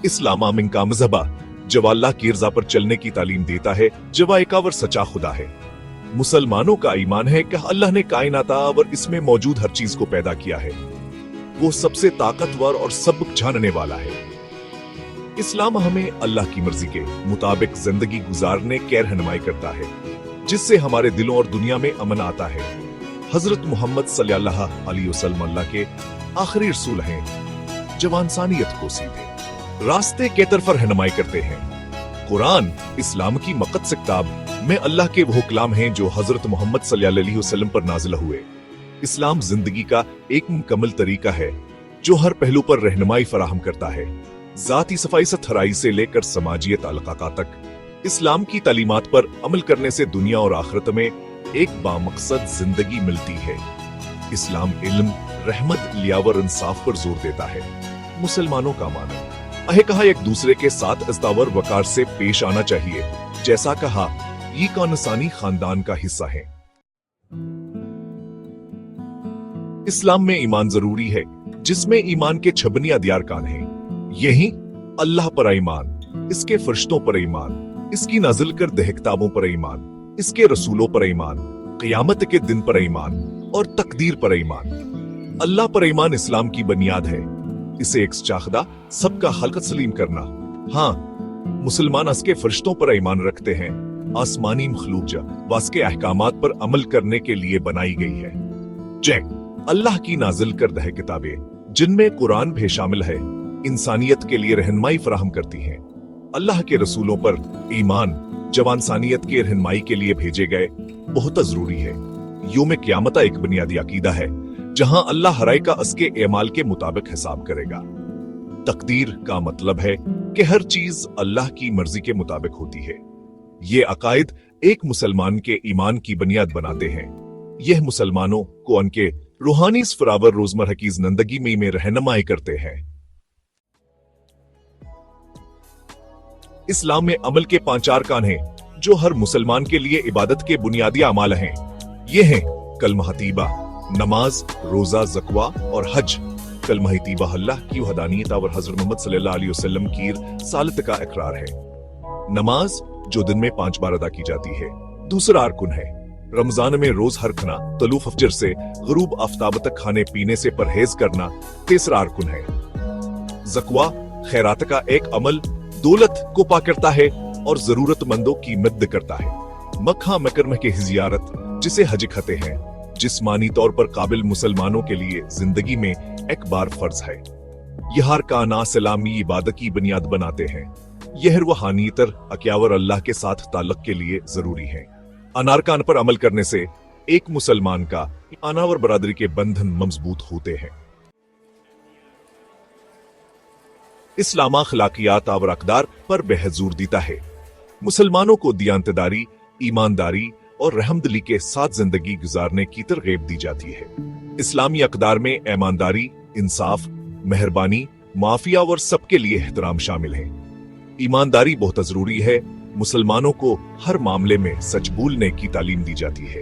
इस्लाम आमिन का मजहबा जब अल्लाह की रज़ा पर चलने की तालीम देता है, जब एकावर सच्चा खुदा है। मुसलमानों का ईमान है कि अल्लाह ने कायनात और इसमें मौजूद हर चीज को पैदा किया है। वो सबसे ताकतवर और सब जानने वाला है। इस्लाम हमें अल्लाह की मर्जी के मुताबिक जिंदगी गुजारने की रहनुमाई करता है, जिससे हमारे दिलों और दुनिया में अमन आता है। हजरत मोहम्मद सल्लल्लाहु अलैहि वसल्लम अल्लाह के आखिरी रसूल हैं, जो इंसानियत को सीधे रास्ते के तरफ रहनुमाई करते हैं। कुरान इस्लाम की मुक़द्दस किताब में अल्लाह के वो कलाम हैं जो हजरत मोहम्मद सल्लल्लाहु अलैहि वसल्लम पर नाजिल हुए। इस्लाम जिंदगी का एक मुकम्मल तरीका है जो हर पहलू पर रहनुमाई फराहम करता है, जाती सफाई से थराई से लेकर समाजियत अलका तक। इस्लाम की तालीमात पर अमल करने से दुनिया और आखिरत में एक बामकसद जिंदगी मिलती है। इस्लाम इल्म, रहमत, लियावर, इंसाफ पर जोर देता है। मुसलमानों का मानना है कहा एक दूसरे के साथ इज़्ज़त वकार से पेश आना चाहिए। जैसा कहा ये कौन इंसानी खानदान का हिस्सा है। इस्लाम में ईमान जरूरी है, जिसमें ईमान के 6 बुनियादी अरकान हैं। यही अल्लाह पर ईमान, इसके फरिश्तों पर ईमान, इसकी नाज़िल करदह किताबों पर ईमान, इसके रसूलों पर ईमान, क़यामत के दिन पर ईमान और तकदीर पर ईमान। अल्लाह पर ईमान इस्लाम की बुनियाद है। इसे एक चाहदा सबका हल्कत सलीम करना। हाँ, मुसलमान उसके फरिश्तों पर ईमान रखते हैं। आसमानी मखलूक जा वास्के अहकामात पर अमल करने के लिए बनाई गई है। जय अल्लाह की नाजिल करदह किताबें, जिनमें कुरान भी शामिल है, इंसानियत के लिए रहनुमाई फराहम करती हैं। अल्लाह के रसूलों पर ईमान, जब इंसानियत के रहनुमाई के लिए भेजे गए, बहुत जरूरी है। यौम क़यामत एक बुनियादी अकीदा है, जहां अल्लाह हराय का उसके एमाल के मुताबिक हिसाब करेगा। तकदीर का मतलब है कि हर चीज अल्लाह की मर्जी के मुताबिक होती है। ये अकायद एक मुसलमान के ईमान की बुनियाद बनाते हैं। यह मुसलमानों को उनके रूहानी फरावर रोजमर्रा की जिंदगी में रहनुमाई करते हैं। इस्लाम में अमल के 5 अरकान हैं, जो हर मुसलमान के लिए इबादत के बुनियादी अमाल हैं। ये हैं कलमा तीबा, नमाज, रोजा, ज़कवा और हज। कलमा तीबा अल्लाह की वहदानियत और हज़रत मोहम्मद सल्लल्लाहु अलैहि वसल्लम की रिसालत का इकरार है। नमाज जो दिन में 5 बार अदा की जाती है। दूसरा अरकुन है रमजान में रोज हर खाना तलू फजर से गुरूब आफ्ताब तक खाने पीने से परहेज करना। तीसरा अरकुन है ज़कवा, खैरात का एक अमल, दौलत को पा करता है और जरूरतमंदों की मदद करता है। मक्का मकरम की जियारत, जिसे हज कहते हैं, जिस्मानी तौर पर काबिल मुसलमानों के लिए जिंदगी में एक बार फर्ज है। यह अरकान सलामी इबादत की बुनियाद बनाते हैं। यह रूहानीतर अक्यावर अल्लाह के साथ ताल्लुक के लिए जरूरी है। अनारकान पर अमल करने से एक मुसलमान का अनावर बरादरी के बंधन मजबूत होते हैं। इस्लाम अखलाकियात और अकदार पर बेहद देता है। मुसलमानों को दियानतदारी, ईमानदारी और रहमदिली के साथ जिंदगी गुजारने की तरगीब दी जाती है। इस्लामी अकदार में ईमानदारी, इंसाफ, मेहरबानी, माफिया और सबके लिए एहतराम शामिल है। ईमानदारी बहुत जरूरी है। मुसलमानों को हर मामले में सच बोलने की तालीम दी जाती है।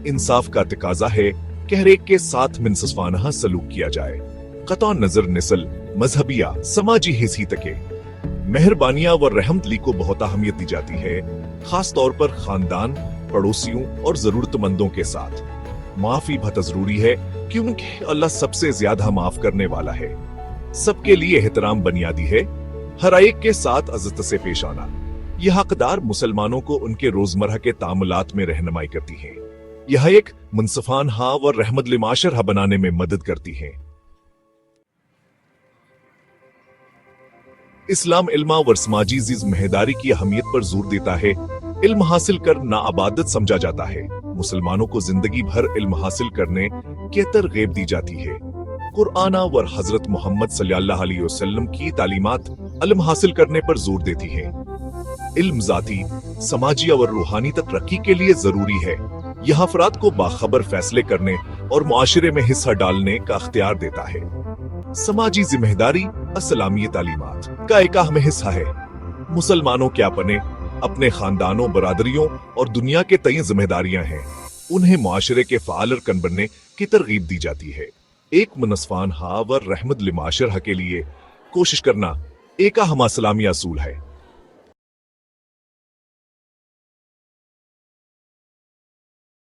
इंसाफ का तकाजा है कि हर एक के साथ मिनसफाना सलूक किया जाए, कतौ नजर नस्ल, मजहबिया, समाजी हैसियत के। मेहरबानियां व रहमदिली को बहुत अहमियत दी जाती है, खास तौर पर खानदान, पड़ोसियों और जरूरतमंदों के साथ। माफी बहुत जरूरी है, क्योंकि अल्लाह सबसे ज्यादा माफ करने वाला है। सबके लिए एहतराम बुनियादी है। हर एक के साथ इज्जत से पेश आना। यह अक़दार मुसलमानों को उनके रोजमर्रा के तामुलात में रहनुमाई करती है। यह एक मुनसफाना व रहमतुल माशरा बनाने में मदद करती है। इस्लाम इल्म व समाजी जिम्मेदारी की अहमियत पर जोर देता है। इल्म हासिल कर ना आबादत समझा जाता है। मुसलमानों को जिंदगी भर इल्म हासिल करने की तरगीब दी जाती है। कुरान और हजरत मोहम्मद सल्लल्लाहु अलैहि वसल्लम की तालीमात इल्म हासिल करने पर जोर देती है। इल्म जाती, समाजी और रूहानी तरक्की के लिए जरूरी है। यह अफराद को बाखबर फैसले करने और मुआशरे में हिस्सा डालने का अख्तियार देता है। समाजी जिम्मेदारी इस्लामी तालीमात का एक अहम हिस्सा है। मुसलमानों के अपने खानदानों, बरादरियों और दुनिया के तय जिम्मेदारियां हैं। उन्हें मुआशरे के फाल अरकान बनने की तरगीब दी जाती है। एक मुनसफाना व रहमतुल माशरा के लिए कोशिश करना एक हमा सलामी असूल है।